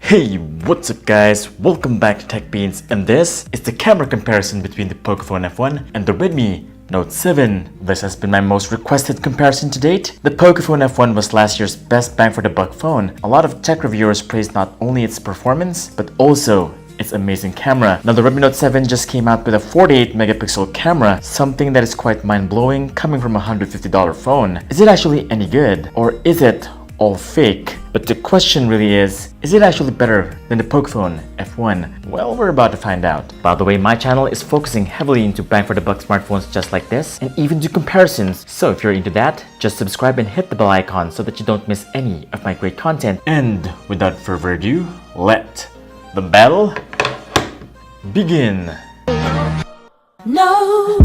Hey, what's up guys? Welcome back to Tech Beans, and this is the camera comparison between the Pocophone F1 and the Redmi Note 7. This has been my most requested comparison to date. The Pocophone F1 was last year's best bang for the buck phone. A lot of tech reviewers praised not only its performance, but also its amazing camera. Now the Redmi Note 7 just came out with a 48 megapixel camera, something that is quite mind-blowing coming from a $150 phone. Is it actually any good? Or is it all fake? But the question really is it actually better than the Pocophone F1? Well, we're about to find out. By the way, my channel is focusing heavily into bang for the buck smartphones just like this, and even do comparisons. So if you're into that, just subscribe and hit the bell icon so that you don't miss any of my great content. And without further ado, let the battle begin. No.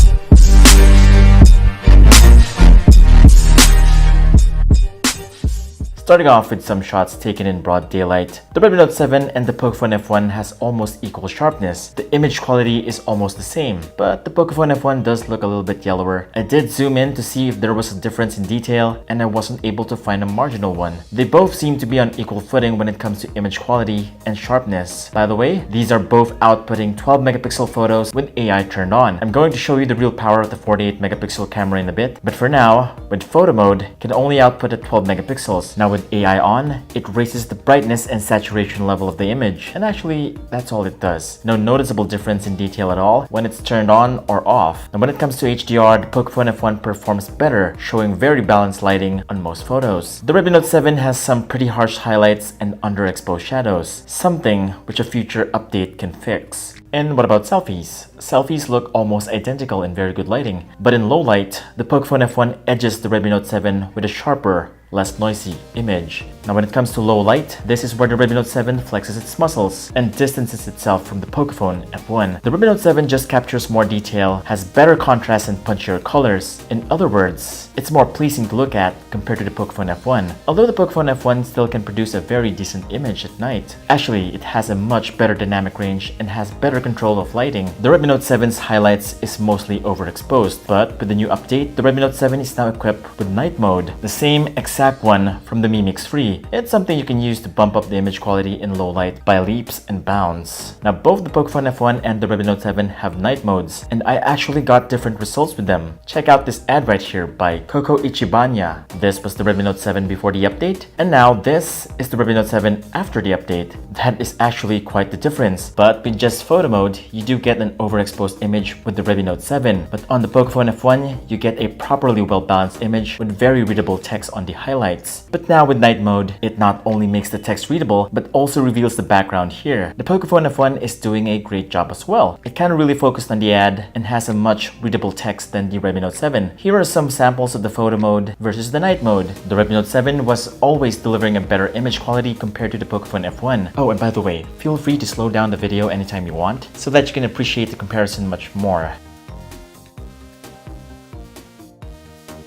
Starting off with some shots taken in broad daylight, the Redmi Note 7 and the Pocophone F1 has almost equal sharpness. The image quality is almost the same, but the Pocophone F1 does look a little bit yellower. I did zoom in to see if there was a difference in detail, and I wasn't able to find a marginal one. They both seem to be on equal footing when it comes to image quality and sharpness. By the way, these are both outputting 12 megapixel photos with AI turned on. I'm going to show you the real power of the 48 megapixel camera in a bit, but for now, with photo mode, can only output at 12 megapixels. Now with AI on, it raises the brightness and saturation level of the image, and actually that's all it does. No noticeable difference in detail at all when it's turned on or off. And when it comes to HDR, the Pocophone F1 performs better, showing very balanced lighting on most photos. The Redmi Note 7 has some pretty harsh highlights and underexposed shadows, something which a future update can fix. And what about selfies? Selfies look almost identical in very good lighting, but in low light, the Pocophone F1 edges the Redmi Note 7 with a sharper, less noisy image. Now when it comes to low light, this is where the Redmi Note 7 flexes its muscles and distances itself from the Pocophone F1. The Redmi Note 7 just captures more detail, has better contrast and punchier colors. In other words, it's more pleasing to look at compared to the Pocophone F1. Although the Pocophone F1 still can produce a very decent image at night. Actually, it has a much better dynamic range and has better control of lighting. The Redmi Note 7's highlights is mostly overexposed, but with the new update, the Redmi Note 7 is now equipped with night mode, the same exact one from the Mi Mix 3. It's something you can use to bump up the image quality in low light by leaps and bounds. Now both the Pocophone F1 and the Redmi Note 7 have night modes, and I actually got different results with them. Check out this ad right here by cocoichibanya. This was the Redmi Note 7 before the update, and now this is the Redmi Note 7 after the update. That is actually quite the difference, but with just photo mode, you do get an overexposed image with the Redmi Note 7, but on the Pocophone F1, you get a properly well-balanced image with very readable text on the highlights. But now with night mode, it not only makes the text readable, but also reveals the background here. The Pocophone F1 is doing a great job as well. It kind of really focused on the ad and has a much readable text than the Redmi Note 7. Here are some samples of the photo mode versus the night mode. The Redmi Note 7 was always delivering a better image quality compared to the Pocophone F1. Oh, and by the way, feel free to slow down the video anytime you want so that you can appreciate the comparison much more.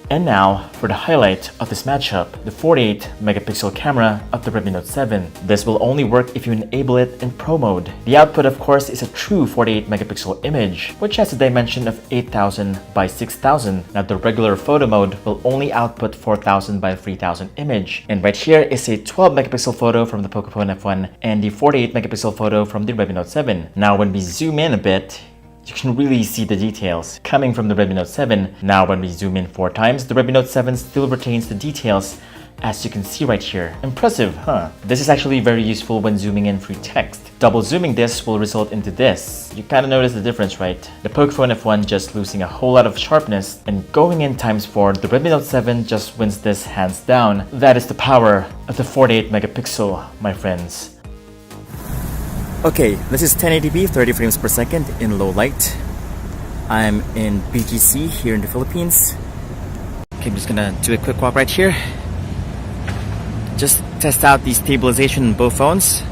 And now, for the highlight of this matchup, the 48 megapixel camera of the Redmi Note 7. This will only work if you enable it in Pro mode. The output, of course, is a true 48 megapixel image, which has a dimension of 8000 by 6000. Now the regular photo mode will only output 4000 by 3000 image. And right here is a 12 megapixel photo from the Pocophone F1 and the 48 megapixel photo from the Redmi Note 7. Now when we zoom in a bit, you can really see the details coming from the Redmi Note 7. Now when we zoom in 4 times, the Redmi Note 7 still retains the details, as you can see right here. Impressive, huh? This is actually very useful when zooming in through text. Double zooming this will result into this. You kind of notice the difference, right? The Pocophone F1 just losing a whole lot of sharpness, and going in ×4, the Redmi Note 7 just wins this hands down. That is the power of the 48 megapixel, my friends. Okay, this is 1080p 30 frames per second in low light. I'm in BGC here in the Philippines. Okay, I'm just gonna do a quick walk right here. Just test out the stabilization in both phones.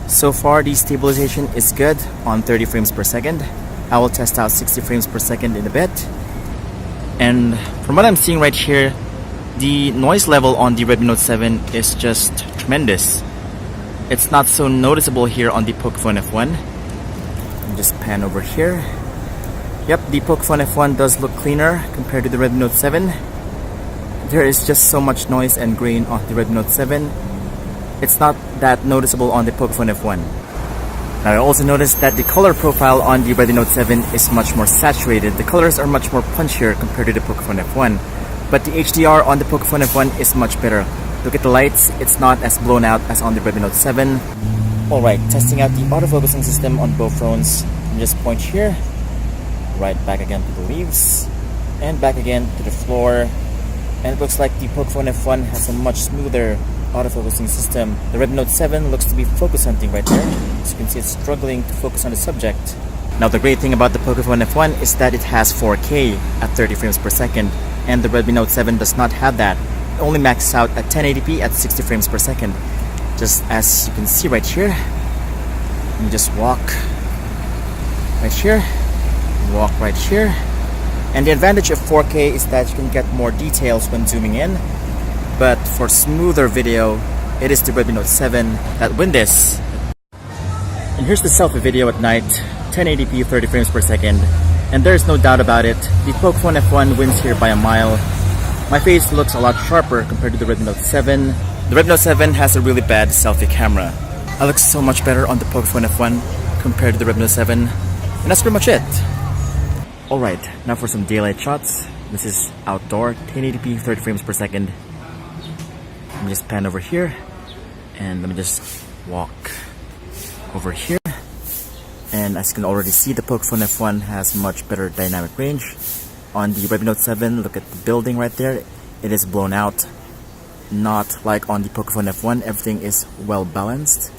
So far, the stabilization is good on 30 frames per second. I will test out 60 frames per second in a bit. And from what I'm seeing right here, the noise level on the Redmi Note 7 is just tremendous. It's not so noticeable here on the Pocophone F1. Let me just pan over here. Yep, the Pocophone F1 does look cleaner compared to the Redmi Note 7. There is just so much noise and grain on the Redmi Note 7. it's not that noticeable on the Pocophone F1. Now I also noticed that the color profile on the Redmi Note 7 is much more saturated. The colors are much more punchier compared to the Pocophone F1. But the HDR on the Pocophone F1 is much better. Look at the lights, it's not as blown out as on the Redmi Note 7. Alright, testing out the autofocusing system on both phones. Just point here, right back again to the leaves, and back again to the floor. And it looks like the Pocophone F1 has a much smoother autofocusing system. The Redmi Note 7 looks to be focus hunting right there. As you can see, it's struggling to focus on the subject. Now the great thing about the Pocophone F1 is that it has 4K at 30 frames per second, and the Redmi Note 7 does not have that. It only maxes out at 1080p at 60 frames per second. Just as you can see right here, you just walk right here, walk right here. And the advantage of 4K is that you can get more details when zooming in. But for smoother video, it is the Redmi Note 7 that win this. And here's the selfie video at night, 1080p 30 frames per second. And there's no doubt about it, the Pocophone F1 wins here by a mile. My face looks a lot sharper compared to the Redmi Note 7. The Redmi Note 7 has a really bad selfie camera. I look so much better on the Pocophone F1 compared to the Redmi Note 7. And that's pretty much it. Alright, now for some daylight shots. This is outdoor, 1080p 30 frames per second. Let me just pan over here, and let me just walk over here. And as you can already see, the Pocophone F1 has much better dynamic range. On the Redmi Note 7, look at the building right there. It is blown out. Not like on the Pocophone F1, everything is well balanced.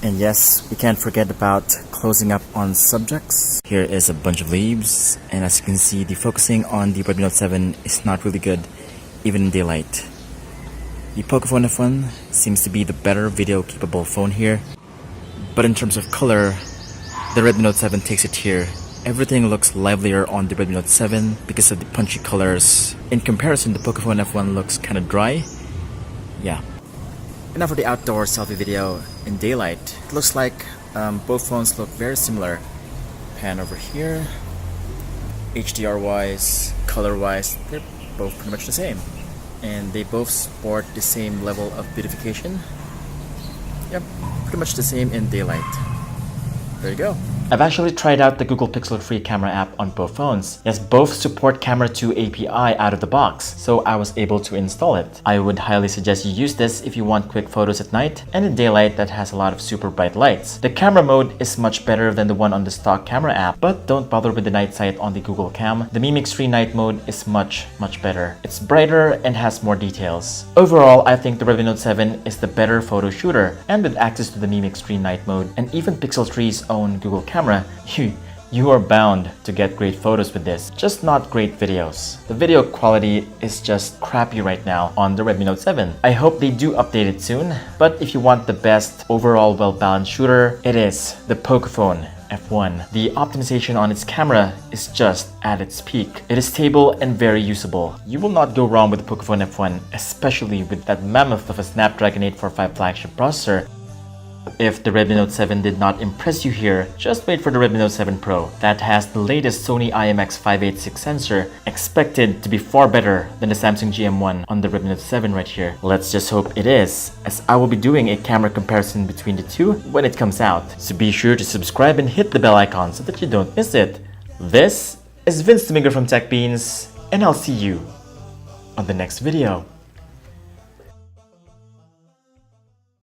And yes, we can't forget about closing up on subjects. Here is a bunch of leaves, and as you can see, the focusing on the Redmi Note 7 is not really good, even in daylight. The Pocophone F1 seems to be the better video capable phone here, but in terms of color, the Redmi Note 7 takes it here. Everything looks livelier on the Redmi Note 7 because of the punchy colors. In comparison, the Pocophone F1 looks kinda dry. Yeah. And now for the outdoor selfie video in daylight. It looks like both phones look very similar. Pan over here. HDR wise, color wise, they're both pretty much the same. And they both sport the same level of beautification. Yep, pretty much the same in daylight. There you go. I've actually tried out the Google Pixel 3 camera app on both phones. Yes, both support Camera 2 API out of the box, so I was able to install it. I would highly suggest you use this if you want quick photos at night and in daylight that has a lot of super bright lights. The camera mode is much better than the one on the stock camera app, but don't bother with the night sight on the Google Cam. The Mi Mix 3 night mode is much better. It's brighter and has more details. Overall, I think the Redmi Note 7 is the better photo shooter, and with access to the Mi Mix 3 night mode and even Pixel 3's own Google camera, you are bound to get great photos with this, just not great videos. The video quality is just crappy right now on the Redmi Note 7. I hope they do update it soon, but if you want the best overall well-balanced shooter, it is the Pocophone F1. The optimization on its camera is just at its peak. It is stable and very usable. You will not go wrong with the Pocophone F1, especially with that mammoth of a Snapdragon 845 flagship processor. If the Redmi Note 7 did not impress you here, just wait for the Redmi Note 7 Pro that has the latest Sony IMX586 sensor, expected to be far better than the Samsung GM1 on the Redmi Note 7 right here. Let's just hope it is, as I will be doing a camera comparison between the two when it comes out. So be sure to subscribe and hit the bell icon so that you don't miss it. This is Vince Domingo from TechBeans, and I'll see you on the next video.